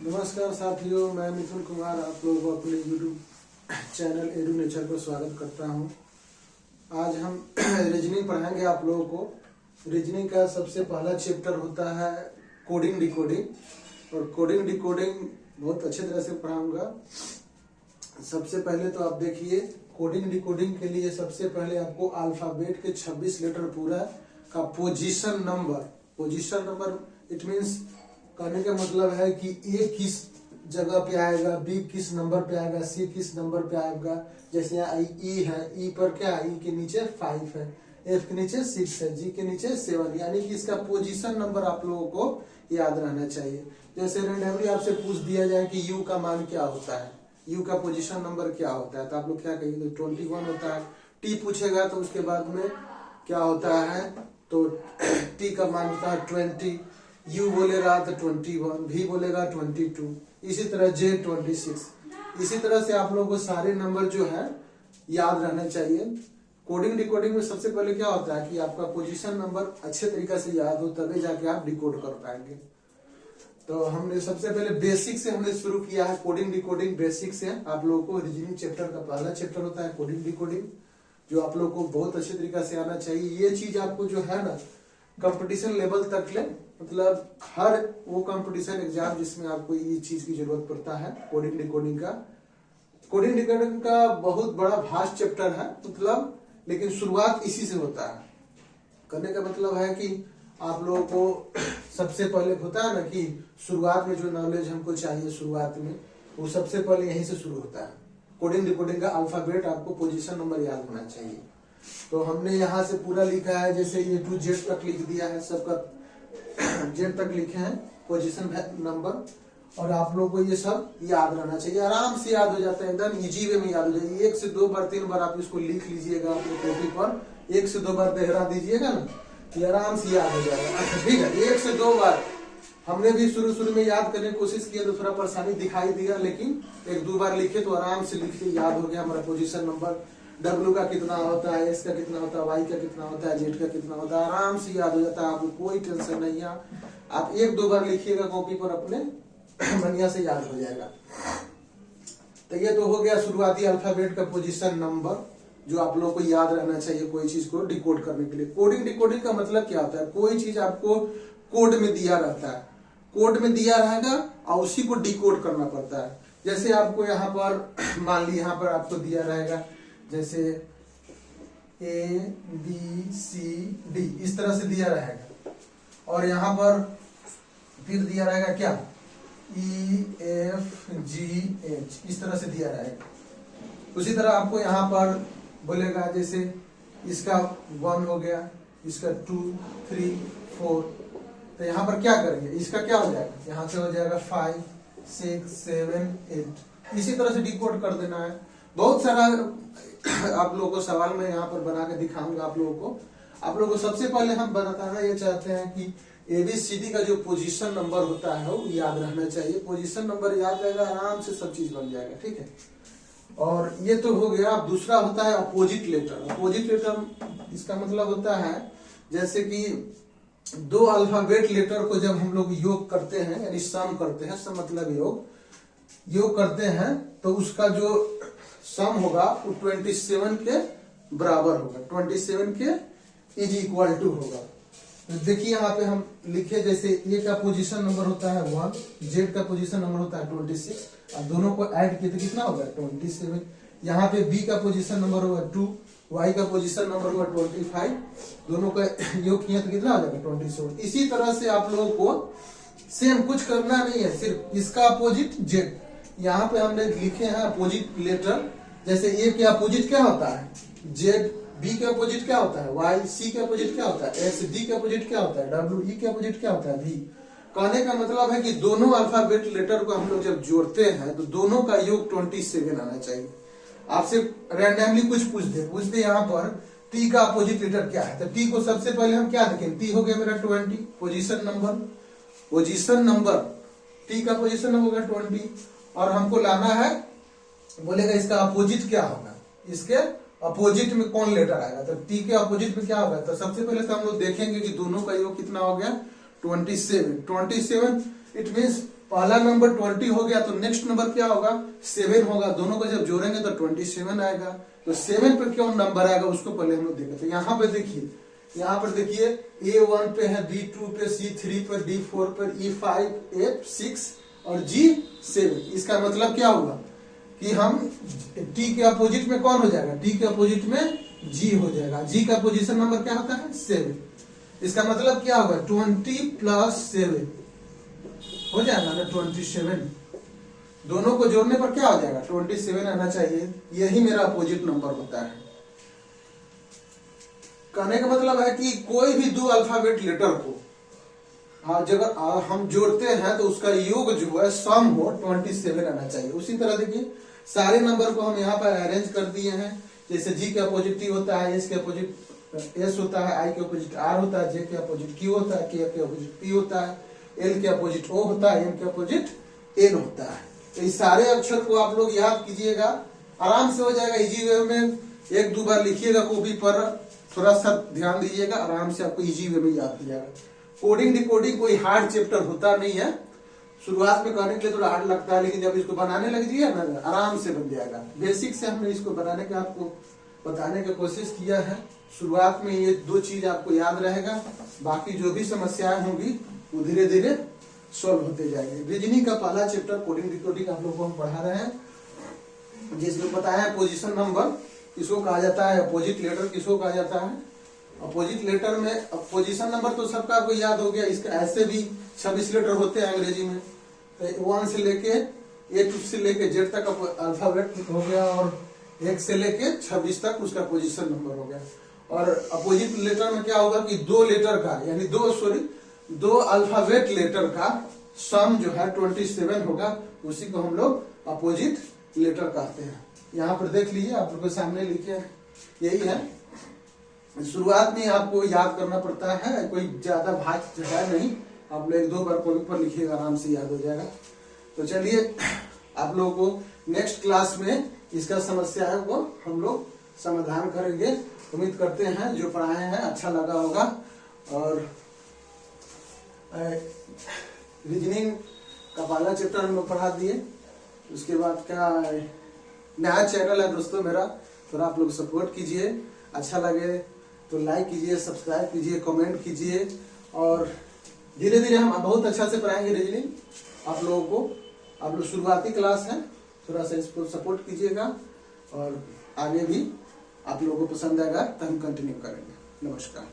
नमस्कार साथियों, मैं मिथुन कुमार आप लोगों को अपने YouTube चैनल एडू नेचर पर स्वागत करता हूं। आज हम रीजनिंग पढ़ाएंगे आप लोगों को। रीजनिंग का सबसे पहला चैप्टर होता है कोडिंग डिकोडिंग, और कोडिंग डिकोडिंग बहुत अच्छे तरह से पढ़ाऊंगा। सबसे पहले तो आप देखिए, कोडिंग डिकोडिंग के लिए सबसे पहले आपको अल्फाबेट के 26 लेटर पूरा का पोजीशन नंबर इट मीन्स कहने का मतलब है कि ए किस जगह पे आएगा, बी किस नंबर पे आएगा, सी किस नंबर पे आएगा। जैसे यहाँ ई है, ई पर क्या है, ई के नीचे 5 है, एफ के नीचे 6 है, जी के नीचे 7, यानी कि इसका पोजीशन नंबर आप लोगों को याद रहना चाहिए। जैसे रेंडमली आपसे पूछ दिया जाए कि यू का मान क्या होता है, यू का पोजीशन नंबर क्या होता है, तो आप लोग क्या कहेंगे, 21 होता है। टी पूछेगा तो उसके बाद में क्या होता है, तो टी का मान होता है 20, यू बोलेगा तो 21, भी बोलेगा 22, इसी तरह जे 26। इसी तरह से आप लोगों को सारे नंबर जो है याद रहने चाहिए। कोडिंग डिकोडिंग में सबसे पहले क्या होता है कि आपका पोजीशन नंबर अच्छे तरीके से याद हो, तभी जाके आप डिकोड कर पाएंगे। तो हमने सबसे पहले बेसिक से हमने शुरू किया है, कोडिंग डिकोडिंग बेसिक से। आप लोगों को रीजनिंग चैप्टर का पहला चैप्टर होता है कोडिंग डिकोडिंग, जो आप लोगों को बहुत अच्छे तरीके से आना चाहिए। ये चीज आपको जो है ना कंपटीशन लेवल तक ले, मतलब हर वो कंपटीशन एग्जाम जिसमें आपको ये चीज की जरूरत पड़ता है, कोडिंग डिकोडिंग का। कोडिंग डिकोडिंग का बहुत बड़ा भास्ट चैप्टर है, मतलब लेकिन शुरुआत इसी से होता है। करने का मतलब है कि आप लोगों को सबसे पहले होता है ना कि शुरुआत में जो नॉलेज हमको चाहिए शुरुआत में, वो सबसे पहले यहीं से शुरू होता है। कोडिंग डिकोडिंग का अल्फाबेट आपको पोजीशन नंबर याद होना चाहिए। तो हमने यहाँ से पूरा लिखा है, जैसे ये टू जेड तक लिख दिया है, सबका जेड तक लिखे हैं पोजीशन नंबर, और आप लोगों को ये सब याद रहना चाहिए। आराम से याद हो जाता है, एकदम इजी वे में याद हो जाएगी। 1 से 2 बार 3 बार आप इसको लिख लीजिएगा अपने कॉपी पर, 1 से 2 बार दोहरा दीजिएगा ना, ये आराम से याद हो जाएगा। ठीक है, 1 से 2 बार। हमने भी शुरू में याद करने की कोशिश की तो थोड़ा परेशानी दिखाई दिया, लेकिन 1-2 बार लिखे तो आराम से लिख के याद हो गया हमारा पोजीशन नंबर। डब्ल्यू का कितना होता है, एस का कितना होता है, वाई का कितना होता है, जेड का कितना होता है, आराम से याद हो जाता है। आपको कोई टेंशन नहीं है, आप 1-2 बार लिखिएगा कॉपी पर, अपने बढ़िया से याद हो जाएगा। तो ये तो हो गया शुरुआती अल्फाबेट का पोजीशन नंबर, जो आप लोगों को याद रहना चाहिए कोई चीज को डिकोड करने के लिए। कोडिंग डिकोडिंग का मतलब क्या होता है, कोई चीज आपको कोड में दिया रहता है, कोड में दिया रहेगा और उसी को डिकोड करना पड़ता है। जैसे आपको यहाँ पर मान ली, यहाँ पर आपको दिया रहेगा जैसे ABCD, इस तरह से दिया रहेगा, और यहाँ पर फिर दिया रहेगा क्या, EFGH, इस तरह से दिया रहेगा। उसी तरह आपको यहाँ पर बोलेगा, जैसे इसका 1 हो गया, इसका 2, 3, 4, तो यहाँ पर क्या करेंगे, इसका क्या हो जाएगा, यहाँ से हो जाएगा 5, 6, 7, 8, इसी तरह से डिकोड कर देना है। बहुत सारा आप लोगों को सवाल में यहाँ पर बना के दिखाऊंगा आप लोगों को। आप लोगों को सबसे पहले हम बताना ये चाहते हैं कि ABCD का जो पोजीशन नंबर होता है वो याद रहना चाहिए। पोजीशन नंबर याद रहेगा, आराम से सब चीज बन जाएगा। ठीक है, और ये तो हो गया। दूसरा होता है अपोजिट लेटर। अपोजिट लेटर इसका मतलब होता है जैसे कि 2 अल्फाबेट लेटर को जब हम लोग योग करते हैं, यानी सम करते हैं, सम मतलब योग करते हैं, तो उसका जो सम होगा वो 27 के बराबर होगा, 27 के इज इक्वल टू होगा। तो देखिए यहाँ पे हम लिखे, जैसे ए का पोजीशन नंबर होता है 1, जेड का पोजीशन नंबर होता है 26, और दोनों को ऐड किए तो कितना होगा 27। यहाँ पे बी का पोजीशन नंबर होगा 2, वाई का पोजीशन नंबर होगा 25, दोनों का योग किया तो कितना हो जाएगा 27। इसी तरह से आप लोगों को सेम कुछ करना नहीं है, सिर्फ इसका अपोजिट जेड। यहाँ पे हमने लिखे हैं अपोजिट लेटर। जैसे ए के अपोजिट क्या होता है जेड, बी के अपोजिट क्या होता है वाई, सी के अपोजिट क्या होता है एस, डी के अपोजिट क्या होता है डब्ल्यू, ई के अपोजिट क्या होता है भी। कहने का मतलब है कि दोनों अल्फाबेट लेटर को हम लोग जब जोड़ते हैं तो दोनों का योग 27 आना चाहिए। आपसे रैंडमली कुछ पूछ दे यहाँ पर टी का अपोजिट लेटर क्या है, तो टी को सबसे पहले हम क्या देखें, टी हो गया मेरा 20, पोजीशन नंबर टी का पोजीशन नंबर होगा 20, और हमको लाना है, बोलेगा इसका अपोजिट क्या होगा, इसके अपोजिट में कौन लेटर आएगा, तो टी के अपोजिट में क्या होगा। तो सबसे पहले तो हम लोग देखेंगे कि दोनों का योग कितना हो गया 27 इट मीन्स पहला नंबर 20 हो गया तो नेक्स्ट नंबर क्या होगा 7 होगा। दोनों को जब जोड़ेंगे तो 27 आएगा। तो 7 पर क्यों नंबर आएगा उसको पहले हम लोग देखें। तो यहाँ पर देखिए, यहाँ पर देखिए A1 पे है, B2 पे, C3 पर, D4 पर, E5, F6 और G7। इसका मतलब क्या होगा कि हम T के अपोजिट में कौन हो जाएगा, T के अपोजिट में G हो जाएगा। G का पोजीशन नंबर क्या होता है 7। इसका मतलब क्या होगा 20 प्लस 7 हो जाएगा ना 27। दोनों को जोड़ने पर क्या हो जाएगा 27 आना चाहिए। यही मेरा अपोजिट नंबर होता है। कहने का मतलब है कि कोई भी दो अल्फाबेट लेटर को जब हम जोड़ते हैं तो उसका योग जो है सम हो 27 आना चाहिए। उसी तरह देखिए सारे नंबर को हम यहाँ पर अरेंज कर दिए हैं। जैसे G के अपोजिट T होता है, S के अपोजिट S होता है, I के अपोजिट R होता है, J के अपोजिट Q होता है, K के अपोजिट P होता है, L के अपोजिट O होता है, M के अपोजिट N होता है। तो इस सारे अक्षर को आप लोग याद कीजिएगा, आराम से हो जाएगा। इजी वे में एक दो बार लिखिएगा कॉपी पर, थोड़ा सा ध्यान दीजिएगा, आराम से आपको इजी वे में याद हो जाएगा। कोडिंग डिकोडिंग कोई हार्ड चैप्टर होता नहीं है। शुरुआत में करने के लिए थोड़ा हार्ड लगता है, लेकिन जब इसको बनाने लग जाइए ना आराम से बन जाएगा। बेसिक से हमने इसको बनाने का आपको बताने की कोशिश किया है। शुरुआत में ये दो चीज आपको याद रहेगा, बाकी जो भी समस्याएं होंगी वो धीरे धीरे सॉल्व होते जाएंगे। रीजनिंग का पहला चैप्टर कोडिंग डिकोडिंग आप लोगों को हम पढ़ा रहे हैं। जिसमें बताया है पोजीशन नंबर किसको कहा जाता है, अपोजिट लेटर किसको कहा जाता है। अपोजिट लेटर में पोजीशन नंबर तो सबका आपको याद हो गया। इसका ऐसे भी 26 लेटर होते हैं अंग्रेजी में। तो 1 से लेके A से लेके Z तक अल्फाबेट हो गया, और 1 से लेके 26 तक उसका पोजीशन नंबर हो गया। और अपोजिट लेटर में क्या होगा कि दो लेटर का यानी दो अल्फाबेट लेटर का सम जो है 27 होगा। उसी को हम लोग अपोजिट लेटर कहते हैं। यहाँ पर देख लीजिए, आप लोग के सामने लिखे यही है। शुरुआत में आपको याद करना पड़ता है, कोई ज्यादा भाग है नहीं। आप लोग 1-2 बार कॉपी पर लिखिएगा, आराम से याद हो जाएगा। तो चलिए आप लोगों को नेक्स्ट क्लास में इसका समस्याओं को हम लोग समाधान करेंगे। उम्मीद करते हैं जो पढ़ाए हैं अच्छा लगा होगा। और रीजनिंग का पहला चैप्टर हम लोग पढ़ा दिए। उसके बाद क्या नया चैनल है दोस्तों मेरा, थोड़ा आप लोग सपोर्ट कीजिए। अच्छा लगे तो लाइक कीजिए, सब्सक्राइब कीजिए, कमेंट कीजिए। और धीरे धीरे हम बहुत अच्छा से पढ़ाएंगे रीजनिंग आप लोगों को। आप लोग शुरुआती क्लास है, थोड़ा सा इसको सपोर्ट कीजिएगा, और आगे भी आप लोगों को पसंद आएगा तो हम कंटिन्यू करेंगे। नमस्कार।